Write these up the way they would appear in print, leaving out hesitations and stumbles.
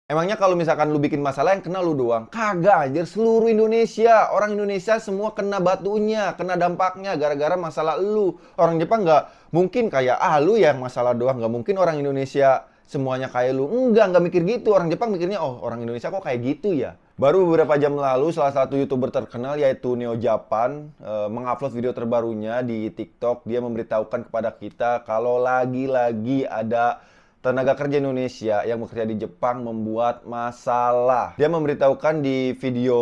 Emangnya kalau misalkan lu bikin masalah yang kena lu doang? Kagak anjir, seluruh Indonesia. Orang Indonesia semua kena batunya, kena dampaknya gara-gara masalah lu. Orang Jepang nggak mungkin kayak, ah lu yang masalah doang. Nggak mungkin orang Indonesia semuanya kayak lu. Nggak mikir gitu. Orang Jepang mikirnya, oh orang Indonesia kok kayak gitu ya. Baru beberapa jam lalu, salah satu YouTuber terkenal yaitu Neo Japan mengupload video terbarunya di TikTok. Dia memberitahukan kepada kita kalau lagi-lagi ada tenaga kerja Indonesia yang bekerja di Jepang membuat masalah. Dia memberitahukan di video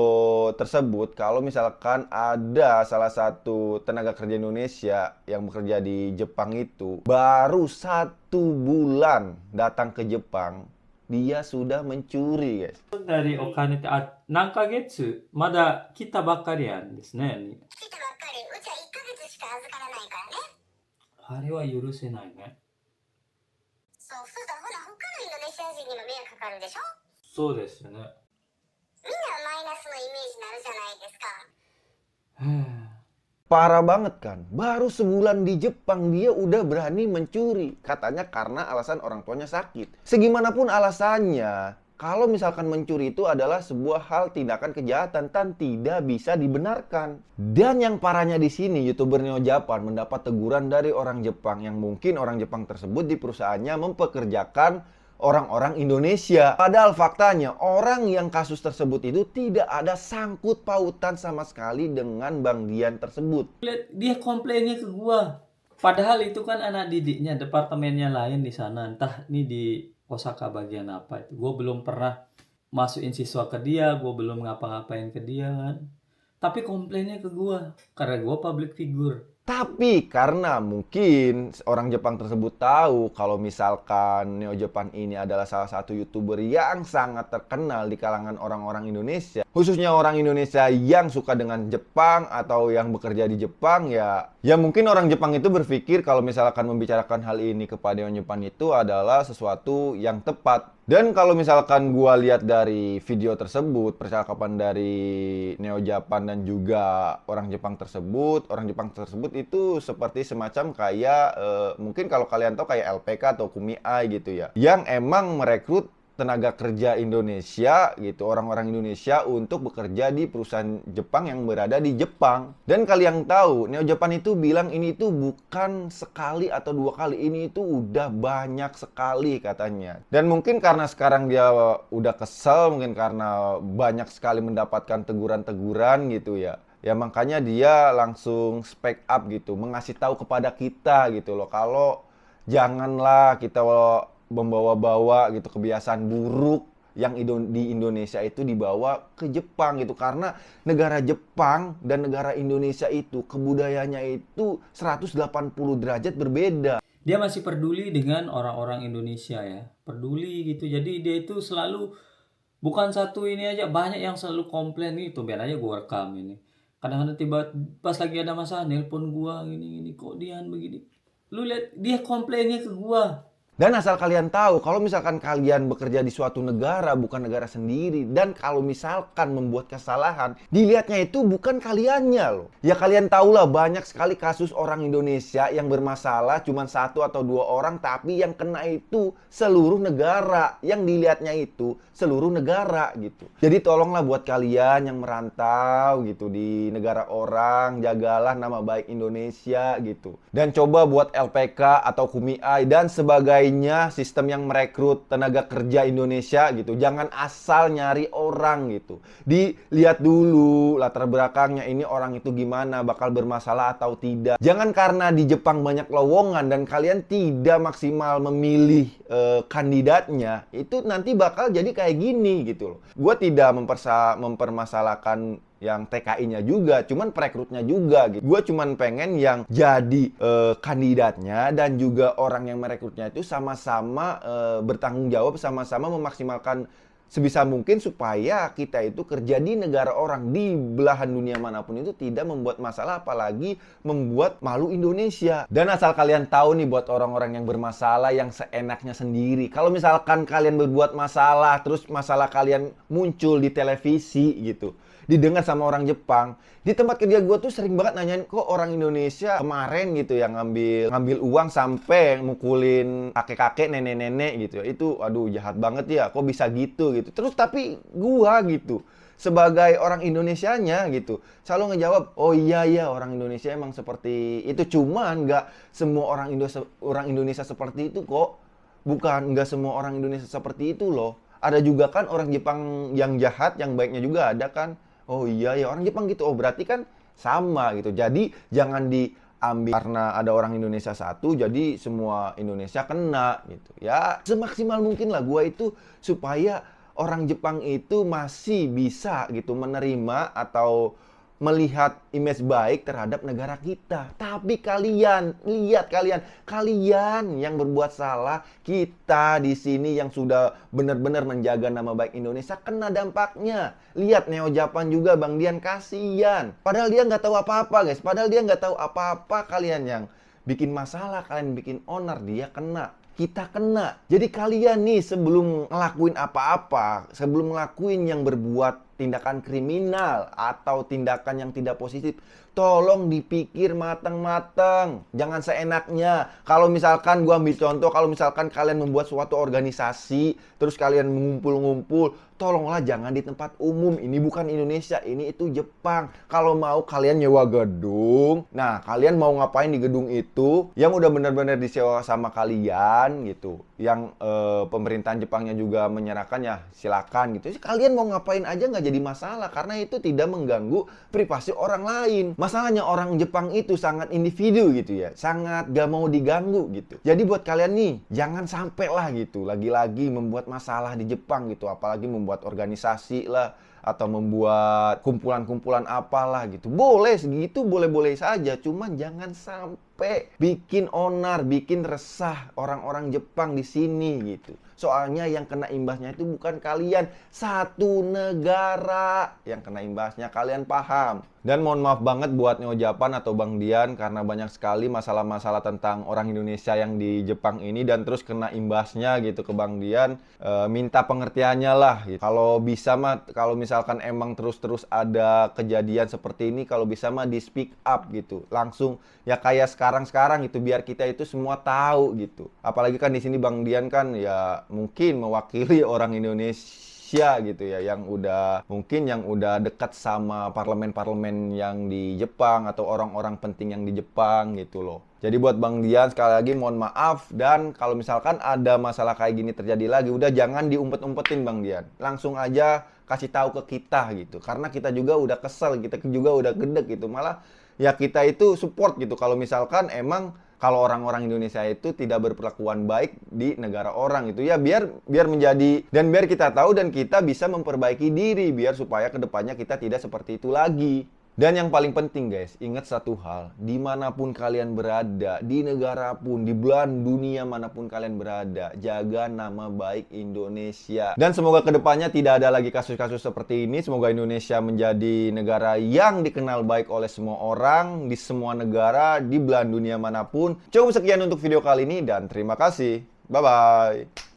tersebut kalau misalkan ada salah satu tenaga kerja Indonesia yang bekerja di Jepang itu baru 1 bulan datang ke Jepang, dia sudah mencuri, guys. dariお金って、何ヶ月まだ来たばっかりやんですね。来たばっかり、うちは1ヶ月しか預からないからね。あれは許せないね。そうするとほら他のインドネシア人にも迷惑かかるでしょ。そうですよね。みんなマイナスのイメージになるじゃないですか。Parah banget kan? Baru sebulan di Jepang dia udah berani mencuri. Katanya karena alasan orang tuanya sakit. Segimanapun alasannya, kalau misalkan mencuri itu adalah sebuah hal tindakan kejahatan dan tidak bisa dibenarkan. Dan yang parahnya di sini, YouTuber Neo Japan mendapat teguran dari orang Jepang yang mungkin orang Jepang tersebut di perusahaannya mempekerjakan orang-orang Indonesia. Padahal faktanya orang yang kasus tersebut itu tidak ada sangkut pautan sama sekali dengan Bang Dian tersebut. Lihat, dia komplainnya ke gua. Padahal itu kan anak didiknya, departemennya lain di sana. Entah ini di Osaka bagian apa itu. Gua belum pernah masukin siswa ke dia, gua belum ngapa-ngapain ke dia kan. Tapi komplainnya ke gua karena gua public figure. Tapi karena mungkin orang Jepang tersebut tahu kalau misalkan Neo Japan ini adalah salah satu YouTuber yang sangat terkenal di kalangan orang-orang Indonesia, khususnya orang Indonesia yang suka dengan Jepang atau yang bekerja di Jepang, ya mungkin orang Jepang itu berpikir kalau misalkan membicarakan hal ini kepada orang Jepang itu adalah sesuatu yang tepat. Dan kalau misalkan gua lihat dari video tersebut, percakapan dari Neo Japan dan juga orang Jepang tersebut itu seperti semacam kayak mungkin kalau kalian tahu kayak LPK atau Kumiai gitu ya, yang emang merekrut tenaga kerja Indonesia gitu, orang-orang Indonesia untuk bekerja di perusahaan Jepang yang berada di Jepang. Dan kalian tahu, Neo Japan itu bilang ini itu bukan sekali atau 2 kali, ini itu udah banyak sekali katanya. Dan mungkin karena sekarang dia udah kesel, mungkin karena banyak sekali mendapatkan teguran-teguran gitu ya. Ya makanya dia langsung speak up gitu, mengasih tahu kepada kita gitu loh, kalau janganlah kita membawa-bawa gitu kebiasaan buruk yang di Indonesia itu dibawa ke Jepang gitu. Karena negara Jepang dan negara Indonesia itu kebudayaannya itu 180 derajat berbeda. Dia masih peduli dengan orang-orang Indonesia ya. Peduli gitu. Jadi dia itu selalu, bukan satu ini aja, banyak yang selalu komplain nih. Tumben aja gua rekam ini. Kadang-kadang tiba pas lagi ada masalah nelpon gua gini-gini, kok Dian begini. Lu lihat dia komplainnya ke gua. Dan asal kalian tahu, kalau misalkan kalian bekerja di suatu negara, bukan negara sendiri, dan kalau misalkan membuat kesalahan, dilihatnya itu bukan kaliannya loh. Ya kalian tahulah banyak sekali kasus orang Indonesia yang bermasalah cuma 1 atau 2 orang, tapi yang kena itu seluruh negara. Yang dilihatnya itu seluruh negara gitu. Jadi tolonglah buat kalian yang merantau gitu di negara orang, jagalah nama baik Indonesia gitu. Dan coba buat LPK atau Kumiai dan sebagainya, sistem yang merekrut tenaga kerja Indonesia gitu. Jangan asal nyari orang gitu. Dilihat dulu latar belakangnya, ini orang itu gimana, bakal bermasalah atau tidak. Jangan karena di Jepang banyak lowongan dan kalian tidak maksimal memilih kandidatnya, itu nanti bakal jadi kayak gini gitu loh. Gue tidak mempermasalahkan yang TKI-nya juga, cuman perekrutnya juga gitu. Gue cuman pengen yang jadi kandidatnya dan juga orang yang merekrutnya itu sama-sama bertanggung jawab, sama-sama memaksimalkan sebisa mungkin supaya kita itu kerja di negara orang, di belahan dunia manapun itu tidak membuat masalah, apalagi membuat malu Indonesia. Dan asal kalian tahu nih, buat orang-orang yang bermasalah yang seenaknya sendiri, kalau misalkan kalian berbuat masalah terus masalah kalian muncul di televisi gitu, didengar sama orang Jepang, di tempat kerja gue tuh sering banget nanyain, kok orang Indonesia kemarin gitu yang ngambil uang sampai mukulin kakek-kakek, nenek-nenek gitu ya. Itu aduh jahat banget ya, kok bisa gitu gitu. Terus tapi gua gitu sebagai orang Indonesianya gitu selalu ngejawab, oh iya ya orang Indonesia emang seperti itu, cuman nggak semua orang Indonesia seperti itu kok. Bukan, nggak semua orang Indonesia seperti itu loh. Ada juga kan orang Jepang yang jahat, yang baiknya juga ada kan. Oh iya ya orang Jepang gitu, oh berarti kan sama gitu. Jadi jangan diambil karena ada orang Indonesia satu jadi semua Indonesia kena gitu. Ya semaksimal mungkin lah gua itu supaya orang Jepang itu masih bisa gitu menerima atau melihat image baik terhadap negara kita. Tapi kalian, lihat kalian yang berbuat salah, kita di sini yang sudah benar-benar menjaga nama baik Indonesia kena dampaknya. Lihat Neo Japan juga Bang Dian, kasihan. Padahal dia nggak tahu apa-apa guys, padahal dia nggak tahu apa-apa, kalian yang bikin masalah, kalian bikin onar, dia kena. Kita kena. Jadi kalian nih sebelum ngelakuin apa-apa, sebelum ngelakuin yang berbuat tindakan kriminal atau tindakan yang tidak positif, tolong dipikir matang-matang. Jangan seenaknya. Kalau misalkan gua ambil contoh, kalau misalkan kalian membuat suatu organisasi, terus kalian mengumpul-ngumpul, tolonglah jangan di tempat umum. Ini bukan Indonesia, ini itu Jepang. Kalau mau kalian nyewa gedung, nah kalian mau ngapain di gedung itu yang udah benar-benar disewa sama kalian gitu, yang pemerintahan Jepangnya juga menyerahkan, ya silakan gitu. Kalian mau ngapain aja nggak jadi masalah karena itu tidak mengganggu privasi orang lain. Masalahnya orang Jepang itu sangat individu gitu ya, sangat gak mau diganggu gitu. Jadi buat kalian nih jangan sampai lah gitu lagi-lagi membuat masalah di Jepang gitu, apalagi membuat organisasi lah atau membuat kumpulan-kumpulan apalah gitu. Boleh segitu, boleh-boleh saja, cuman jangan sampai bikin onar, bikin resah orang-orang Jepang di sini gitu. Soalnya yang kena imbasnya itu bukan kalian, satu negara yang kena imbasnya, kalian paham. Dan mohon maaf banget buat Neo Japan atau Bang Dian karena banyak sekali masalah-masalah tentang orang Indonesia yang di Jepang ini dan terus kena imbasnya gitu ke Bang Dian. Minta pengertiannya lah gitu. Kalau bisa mah, kalau misalkan emang terus-terus ada kejadian seperti ini, kalau bisa mah di speak up gitu. Langsung ya kayak sekarang-sekarang gitu, biar kita itu semua tahu gitu. Apalagi kan di sini Bang Dian kan ya mungkin mewakili orang Indonesia gitu ya, yang udah mungkin yang udah dekat sama parlemen-parlemen yang di Jepang atau orang-orang penting yang di Jepang gitu loh. Jadi buat Bang Dian sekali lagi mohon maaf, dan kalau misalkan ada masalah kayak gini terjadi lagi, udah jangan diumpet-umpetin Bang Dian. Langsung aja kasih tahu ke kita gitu. Karena kita juga udah kesel, kita juga udah gedek gitu. Malah ya kita itu support gitu kalau misalkan emang kalau orang-orang Indonesia itu tidak berperlakuan baik di negara orang itu ya, biar menjadi, dan biar kita tahu dan kita bisa memperbaiki diri biar supaya kedepannya kita tidak seperti itu lagi. Dan yang paling penting guys, ingat satu hal, dimanapun kalian berada, di negara pun, di belahan dunia manapun kalian berada, jaga nama baik Indonesia. Dan semoga kedepannya tidak ada lagi kasus-kasus seperti ini. Semoga Indonesia menjadi negara yang dikenal baik oleh semua orang, di semua negara, di belahan dunia manapun. Cukup sekian untuk video kali ini dan terima kasih. Bye-bye.